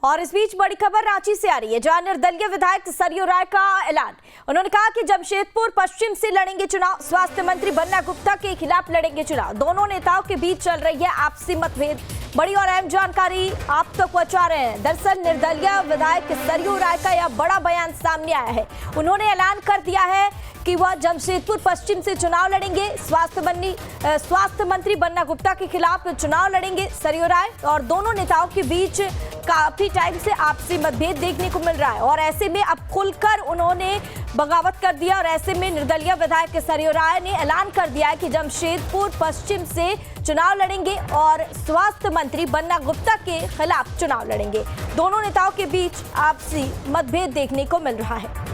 और इस बीच बड़ी खबर रांची से आ रही है, जहां निर्दलीय विधायक सरयू राय का ऐलान। उन्होंने कहा कि जमशेदपुर पश्चिम से लड़ेंगे चुनाव, स्वास्थ्य मंत्री बन्ना गुप्ता के खिलाफ लड़ेंगे चुनाव। दोनों नेताओं के बीच चल रही है आपसी मतभेद। बड़ी और अहम जानकारी आप तक पहुंचा रहे हैं। दरअसल निर्दलीय विधायक सरयू राय का यह बड़ा बयान सामने आया है। उन्होंने ऐलान कर दिया है कि वह जमशेदपुर पश्चिम से चुनाव लड़ेंगे। स्वास्थ्य मंत्री बन्ना गुप्ता के खिलाफ चुनाव लड़ेंगे सरयू राय। और दोनों नेताओं के बीच काफी टाइम से आपसी मतभेद देखने को मिल रहा है और ऐसे में अब खुलकर उन्होंने बगावत कर दिया। और ऐसे में निर्दलीय विधायक सरयू राय ने ऐलान कर दिया है कि जमशेदपुर पश्चिम से चुनाव लड़ेंगे और स्वास्थ्य मंत्री बन्ना गुप्ता के खिलाफ चुनाव लड़ेंगे। दोनों नेताओं के बीच आपसी मतभेद देखने को मिल रहा है।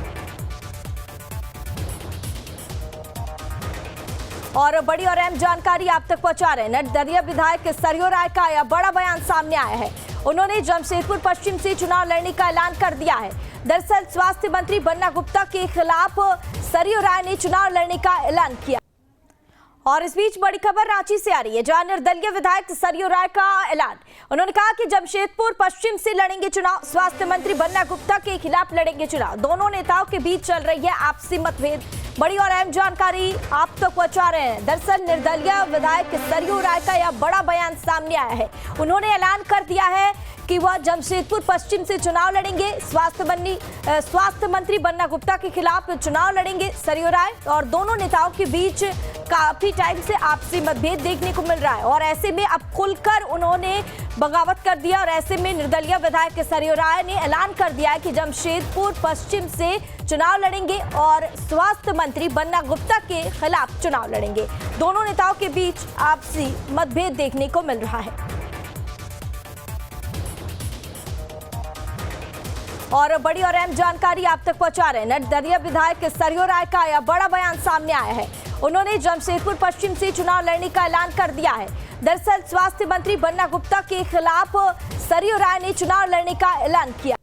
और बड़ी और अहम जानकारी आप तक पहुंचा रहे हैं। निर्दलीय विधायक सरयू राय का यह बड़ा बयान सामने आया है। उन्होंने जमशेदपुर पश्चिम से चुनाव लड़ने का ऐलान कर दिया है। दरअसल स्वास्थ्य मंत्री बन्ना गुप्ता के खिलाफ सरयू राय ने चुनाव लड़ने का ऐलान किया। और इस बीच बड़ी खबर रांची से आ रही है, जहां निर्दलीय विधायक सरयू राय का ऐलान। उन्होंने कहा कि जमशेदपुर पश्चिम से लड़ेंगे चुनाव, स्वास्थ्य मंत्री बन्ना गुप्ता के खिलाफ लड़ेंगे चुनाव। दोनों नेताओं के बीच चल रही है आपसी मतभेद। बड़ी और अहम जानकारी आप तक पहुंचा रहे हैं। दरअसल निर्दलीय विधायक सरयू राय का यह बड़ा बयान सामने आया है। उन्होंने ऐलान कर दिया है कि वह जमशेदपुर पश्चिम से चुनाव लड़ेंगे। स्वास्थ्य मंत्री बन्ना गुप्ता के खिलाफ चुनाव लड़ेंगे सरयू राय। और दोनों नेताओं के बीच काफी टाइम से आपसी मतभेद देखने को मिल रहा है और ऐसे में अब खुलकर उन्होंने बगावत कर दिया। और ऐसे में निर्दलीय विधायक सरयू राय ने ऐलान कर दिया है कि जमशेदपुर पश्चिम से चुनाव लड़ेंगे और स्वास्थ्य मंत्री बन्ना गुप्ता के खिलाफ चुनाव लड़ेंगे। दोनों नेताओं के बीच आपसी मतभेद देखने को मिल रहा है। और बड़ी और अहम जानकारी आप तक पहुंचा रहे हैं। निर्दलीय विधायक सरयू राय का यह बड़ा बयान सामने आया है। उन्होंने जमशेदपुर पश्चिम से चुनाव लड़ने का ऐलान कर दिया है। दरअसल स्वास्थ्य मंत्री बन्ना गुप्ता के खिलाफ सरयू राय ने चुनाव लड़ने का ऐलान किया।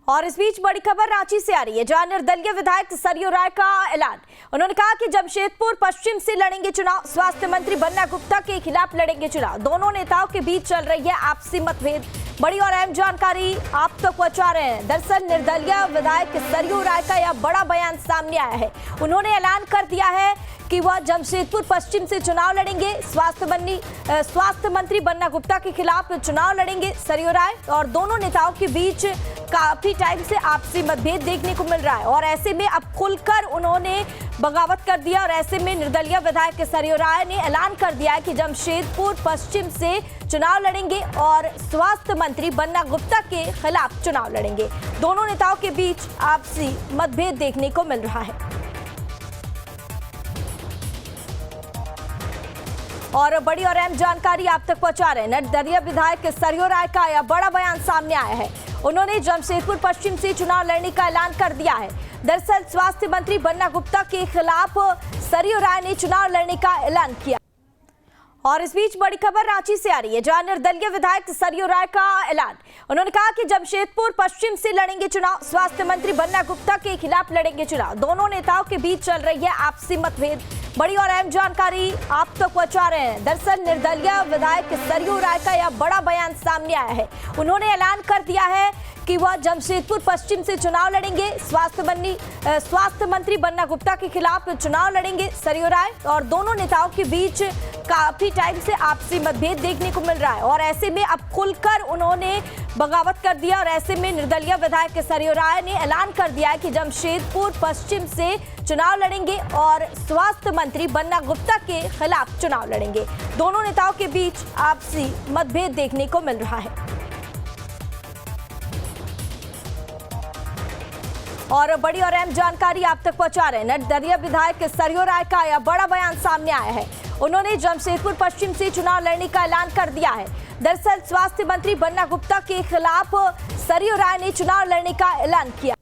और इस बीच बड़ी खबर रांची से आ रही है, जहां निर्दलीय विधायक सरयू राय का ऐलान। उन्होंने कहा कि जमशेदपुर पश्चिम से लड़ेंगे चुनाव, स्वास्थ्य मंत्री बन्ना गुप्ता के खिलाफ लड़ेंगे चुनाव। दोनों नेताओं के बीच चल रही है आपसी मतभेद। बड़ी और अहम जानकारी आप तक पहुंचा रहे हैं। दरअसल निर्दलीय विधायक सरयू राय का यह बड़ा बयान सामने आया है। उन्होंने ऐलान कर दिया है कि वह जमशेदपुर पश्चिम से चुनाव लड़ेंगे। स्वास्थ्य मंत्री बन्ना गुप्ता के खिलाफ चुनाव लड़ेंगे सरयू राय। और दोनों नेताओं के बीच काफी टाइम से आपसी मतभेद देखने को मिल रहा है और ऐसे में अब खुलकर उन्होंने बगावत कर दिया। और ऐसे में निर्दलीय विधायक सरयू राय ने ऐलान कर दिया है कि जमशेदपुर पश्चिम से चुनाव लड़ेंगे और स्वास्थ्य मंत्री बन्ना गुप्ता के खिलाफ चुनाव लड़ेंगे। दोनों नेताओं के बीच आपसी मतभेद देखने को मिल रहा है। और बड़ी और अहम जानकारी आप तक पहुंचा रहे हैं। निर्दलीय विधायक सरयू राय का यह बड़ा बयान सामने आया है। उन्होंने जमशेदपुर पश्चिम से चुनाव लड़ने का ऐलान कर दिया है। दरअसल स्वास्थ्य मंत्री बन्ना गुप्ता के खिलाफ सरयू राय ने चुनाव लड़ने का ऐलान किया। और इस बीच बड़ी खबर रांची से आ रही है, जहां निर्दलीय विधायक सरयू राय का ऐलान। उन्होंने कहा कि जमशेदपुर पश्चिम से लड़ेंगे चुनाव, स्वास्थ्य मंत्री बन्ना गुप्ता के खिलाफ लड़ेंगे चुनाव। दोनों नेताओं के बीच चल रही है आपसी मतभेद। बड़ी और अहम जानकारी आप तक पहुंचा रहे हैं। दरअसल निर्दलीय विधायक सरयू राय का यह बड़ा बयान सामने आया है। उन्होंने ऐलान कर दिया है कि वह जमशेदपुर पश्चिम से चुनाव लड़ेंगे। स्वास्थ्य मंत्री बन्ना गुप्ता के खिलाफ चुनाव लड़ेंगे सरयू राय। और दोनों नेताओं के बीच काफी टाइम से आपसी मतभेद देखने को मिल रहा है और ऐसे में अब खुलकर उन्होंने बगावत कर दिया। और ऐसे में निर्दलीय विधायक सरयू राय ने ऐलान कर दिया है कि जमशेदपुर पश्चिम से चुनाव लड़ेंगे और स्वास्थ्य मंत्री बन्ना गुप्ता के खिलाफ चुनाव लड़ेंगे। दोनों नेताओं के बीच आपसी मतभेद देखने को मिल रहा है। और बड़ी और अहम जानकारी आप तक पहुंचा रहे हैं। निर्दलीय विधायक सरयू राय का यह बड़ा बयान सामने आया है। उन्होंने जमशेदपुर पश्चिम से चुनाव लड़ने का ऐलान कर दिया है। दरअसल स्वास्थ्य मंत्री बन्ना गुप्ता के खिलाफ सरयू राय ने चुनाव लड़ने का ऐलान किया।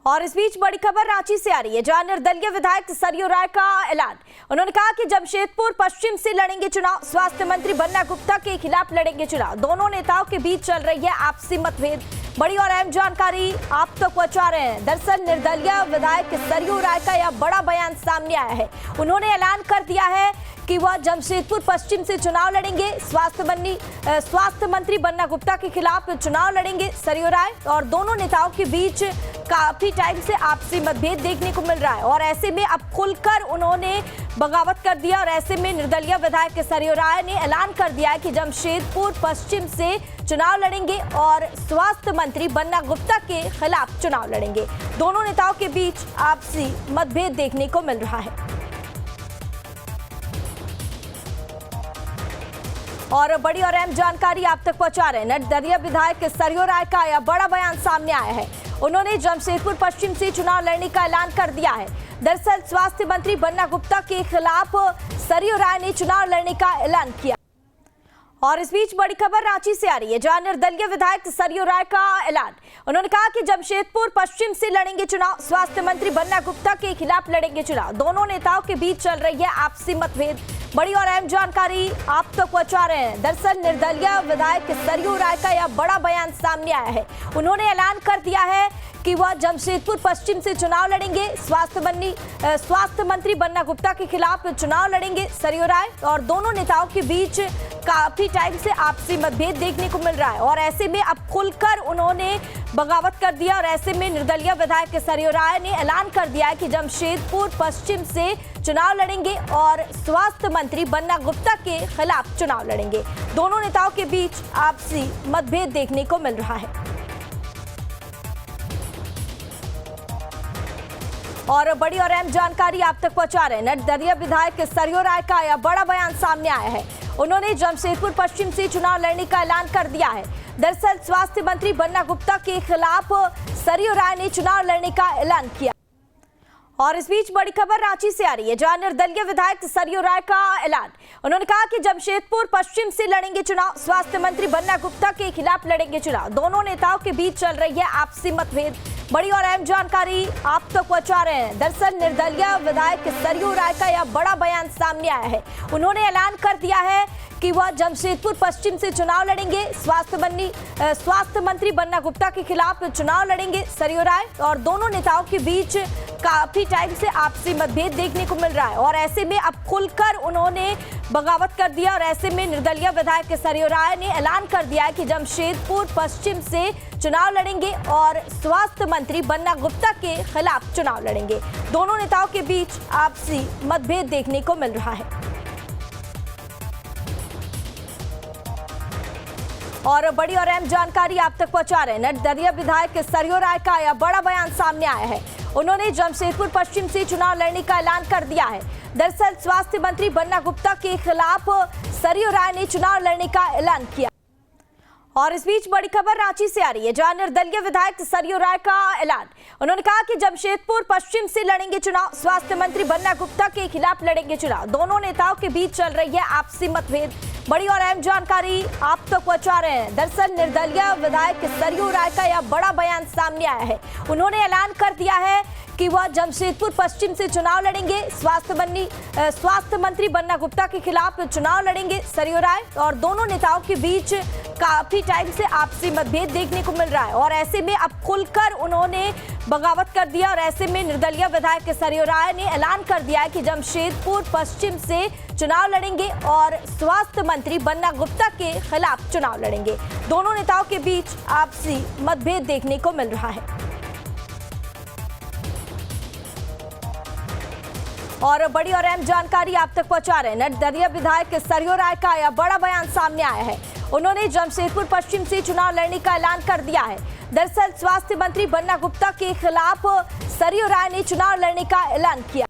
और इस बीच बड़ी खबर रांची से आ रही है, जहां निर्दलीय विधायक सरयू राय का ऐलान। उन्होंने कहा कि जमशेदपुर पश्चिम से लड़ेंगे चुनाव, स्वास्थ्य मंत्री बन्ना गुप्ता के खिलाफ लड़ेंगे चुनाव। दोनों नेताओं के बीच चल रही है आपसी मतभेद। बड़ी और अहम जानकारी आप तक पहुंचा रहे हैं। दरअसल निर्दलीय विधायक सरयू राय का यह बड़ा बयान सामने आया है। उन्होंने ऐलान कर दिया है कि वह जमशेदपुर पश्चिम से चुनाव लड़ेंगे। स्वास्थ्य मंत्री बन्ना गुप्ता के खिलाफ चुनाव लड़ेंगे सरयू राय, और दोनों नेताओं के बीच काफी टाइम से आपसी मतभेद देखने को मिल रहा है, और ऐसे में अब खुलकर उन्होंने बगावत कर दिया। और ऐसे में निर्दलीय विधायक सरयू राय ने ऐलान कर दिया है कि जमशेदपुर पश्चिम से चुनाव लड़ेंगे और स्वास्थ्य मंत्री बन्ना गुप्ता के खिलाफ चुनाव लड़ेंगे। दोनों नेताओं के बीच आपसी मतभेद देखने को मिल रहा है। और बड़ी और अहम जानकारी आप तक पहुंचा रहे हैं। निर्दलीय विधायक सरयू राय का यह बड़ा बयान सामने आया है। उन्होंने जमशेदपुर पश्चिम से चुनाव लड़ने का ऐलान कर दिया है। दरअसल स्वास्थ्य मंत्री बन्ना गुप्ता के खिलाफ सरयू राय ने चुनाव लड़ने का ऐलान किया। और इस बीच बड़ी खबर रांची से आ रही है, जहां निर्दलीय विधायक सरयू राय का ऐलान। उन्होंने कहा कि जमशेदपुर पश्चिम से लड़ेंगे चुनाव, स्वास्थ्य मंत्री बन्ना गुप्ता के खिलाफ लड़ेंगे चुनाव। दोनों नेताओं के बीच चल रही है आपसी मतभेद। बड़ी और अहम जानकारी आप तक पहुंचा रहे हैं। दरअसल निर्दलीय विधायक सरयू राय का यह बड़ा बयान सामने आया है। उन्होंने ऐलान कर दिया है कि वह जमशेदपुर पश्चिम से चुनाव लड़ेंगे। स्वास्थ्य मंत्री बन्ना गुप्ता के खिलाफ चुनाव लड़ेंगे सरयू राय, और दोनों नेताओं के बीच काफी टाइम से आपसी मतभेद देखने को मिल रहा है, और ऐसे में अब खुलकर उन्होंने बगावत कर दिया। और ऐसे में निर्दलीय विधायक सरयू राय ने ऐलान कर दिया है कि जमशेदपुर पश्चिम से चुनाव लड़ेंगे और स्वास्थ्य मंत्री बन्ना गुप्ता के खिलाफ चुनाव लड़ेंगे। दोनों नेताओं के बीच आपसी मतभेद देखने को मिल रहा है। और बड़ी और अहम जानकारी आप तक पहुंचा रहे हैं। निर्दलीय विधायक सरयू राय का यह बड़ा बयान सामने आया है। उन्होंने जमशेदपुर पश्चिम से चुनाव लड़ने का ऐलान कर दिया है। दरअसल स्वास्थ्य मंत्री बन्ना गुप्ता के खिलाफ सरयू राय ने चुनाव लड़ने का ऐलान किया। और इस बीच बड़ी खबर रांची से आ रही है, जहां निर्दलीय विधायक सरयू राय का ऐलान। उन्होंने कहा कि जमशेदपुर पश्चिम से लड़ेंगे चुनाव, स्वास्थ्य मंत्री बन्ना गुप्ता के खिलाफ लड़ेंगे चुनाव। दोनों नेताओं के बीच चल रही है आपसी मतभेद। बड़ी और अहम जानकारी आप तक पहुंचा रहे हैं। दरअसल निर्दलीय विधायक सरयू राय का यह बड़ा बयान सामने आया है। उन्होंने ऐलान कर दिया है कि वह जमशेदपुर पश्चिम से चुनाव लड़ेंगे। स्वास्थ्य मंत्री बन्ना गुप्ता के खिलाफ चुनाव लड़ेंगे सरयू राय, और दोनों नेताओं के बीच काफी टाइम से आपसी मतभेद देखने को मिल रहा है, और ऐसे में अब खुलकर उन्होंने बगावत कर दिया। और ऐसे में निर्दलीय विधायक सरयू राय ने ऐलान कर दिया है कि जमशेदपुर पश्चिम से चुनाव लड़ेंगे और स्वास्थ्य मंत्री बन्ना गुप्ता के खिलाफ चुनाव लड़ेंगे। दोनों नेताओं के बीच आपसी मतभेद देखने को मिल रहा है। और बड़ी और अहम जानकारी आप तक पहुंचा रहे हैं। निर्दलीय विधायक सरयू राय का यह बड़ा बयान सामने आया है। उन्होंने जमशेदपुर पश्चिम से चुनाव लड़ने का ऐलान कर दिया है। दरअसल स्वास्थ्य मंत्री बन्ना गुप्ता के खिलाफ सरयू राय ने चुनाव लड़ने का ऐलान किया। और इस बीच बड़ी खबर रांची से आ रही है, जहां निर्दलीय विधायक सरयू राय का ऐलान। उन्होंने कहा कि जमशेदपुर पश्चिम से लड़ेंगे चुनाव, स्वास्थ्य मंत्री बन्ना गुप्ता के खिलाफ लड़ेंगे चुनाव। दोनों नेताओं के बीच चल रही है आपसी मतभेद। बड़ी और अहम जानकारी आप तक पहुंचा रहे हैं। दरअसल निर्दलीय विधायक सरयू राय का यह बड़ा बयान सामने आया है। उन्होंने ऐलान कर दिया है कि वह जमशेदपुर पश्चिम से चुनाव लड़ेंगे। स्वास्थ्य मंत्री बन्ना गुप्ता के खिलाफ चुनाव लड़ेंगे सरयू राय, और दोनों नेताओं के बीच काफी टाइम से आपसी मतभेद देखने को मिल रहा है, और ऐसे में अब खुलकर उन्होंने बगावत कर दिया। और ऐसे में निर्दलीय विधायक सरयू राय ने ऐलान कर दिया है कि जमशेदपुर पश्चिम से चुनाव लड़ेंगे और स्वास्थ्य मंत्री बन्ना गुप्ता के खिलाफ चुनाव लड़ेंगे। दोनों नेताओं के बीच आपसी मतभेद देखने को मिल रहा है। और बड़ी और अहम जानकारी आप तक पहुंचा रहे हैं। निर्दलीय विधायक सरयू राय का यह बड़ा बयान सामने आया है। उन्होंने जमशेदपुर पश्चिम से चुनाव लड़ने का ऐलान कर दिया है। दरअसल स्वास्थ्य मंत्री बन्ना गुप्ता के खिलाफ सरयू राय ने चुनाव लड़ने का ऐलान किया।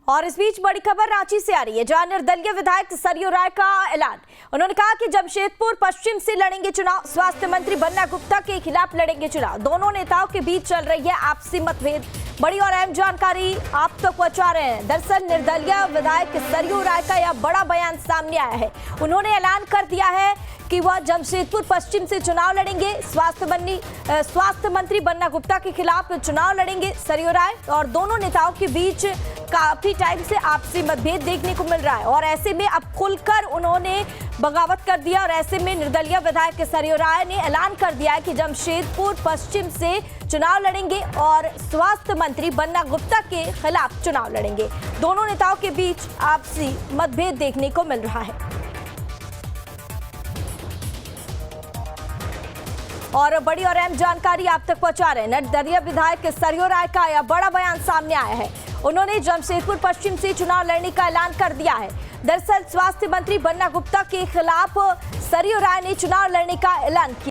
और इस बीच बड़ी खबर रांची से आ रही है, जहां निर्दलीय विधायक सरयू राय का ऐलान। उन्होंने कहा कि जमशेदपुर पश्चिम से लड़ेंगे चुनाव, स्वास्थ्य मंत्री बन्ना गुप्ता के खिलाफ लड़ेंगे चुनाव। दोनों नेताओं के बीच चल रही है आपसी मतभेद। बड़ी और अहम जानकारी आप तक पहुंचा रहे हैं। दरअसल निर्दलीय विधायक सरयू राय का यह बड़ा बयान सामने आया है। उन्होंने ऐलान कर दिया है कि वह जमशेदपुर पश्चिम से चुनाव लड़ेंगे। स्वास्थ्य मंत्री बन्ना गुप्ता के खिलाफ चुनाव लड़ेंगे सरयू राय। और दोनों नेताओं के बीच काफी टाइम से आपसी मतभेद देखने को मिल रहा है और ऐसे में अब खुलकर उन्होंने बगावत कर दिया और ऐसे में निर्दलीय विधायक सरयू राय ने ऐलान कर दिया है कि जमशेदपुर पश्चिम से चुनाव लड़ेंगे और स्वास्थ्य मंत्री बन्ना गुप्ता के खिलाफ चुनाव लड़ेंगे। दोनों नेताओं के बीच आपसी मतभेद देखने को मिल रहा है। और बड़ी और अहम जानकारी आप तक पहुंचा रहे हैं। निर्दलीय विधायक सरयू राय का यह बड़ा बयान सामने आया है। उन्होंने जमशेदपुर पश्चिम से चुनाव लड़ने का ऐलान कर दिया है। दरअसल स्वास्थ्य मंत्री बन्ना गुप्ता के खिलाफ सरयू राय ने चुनाव लड़ने का ऐलान किया।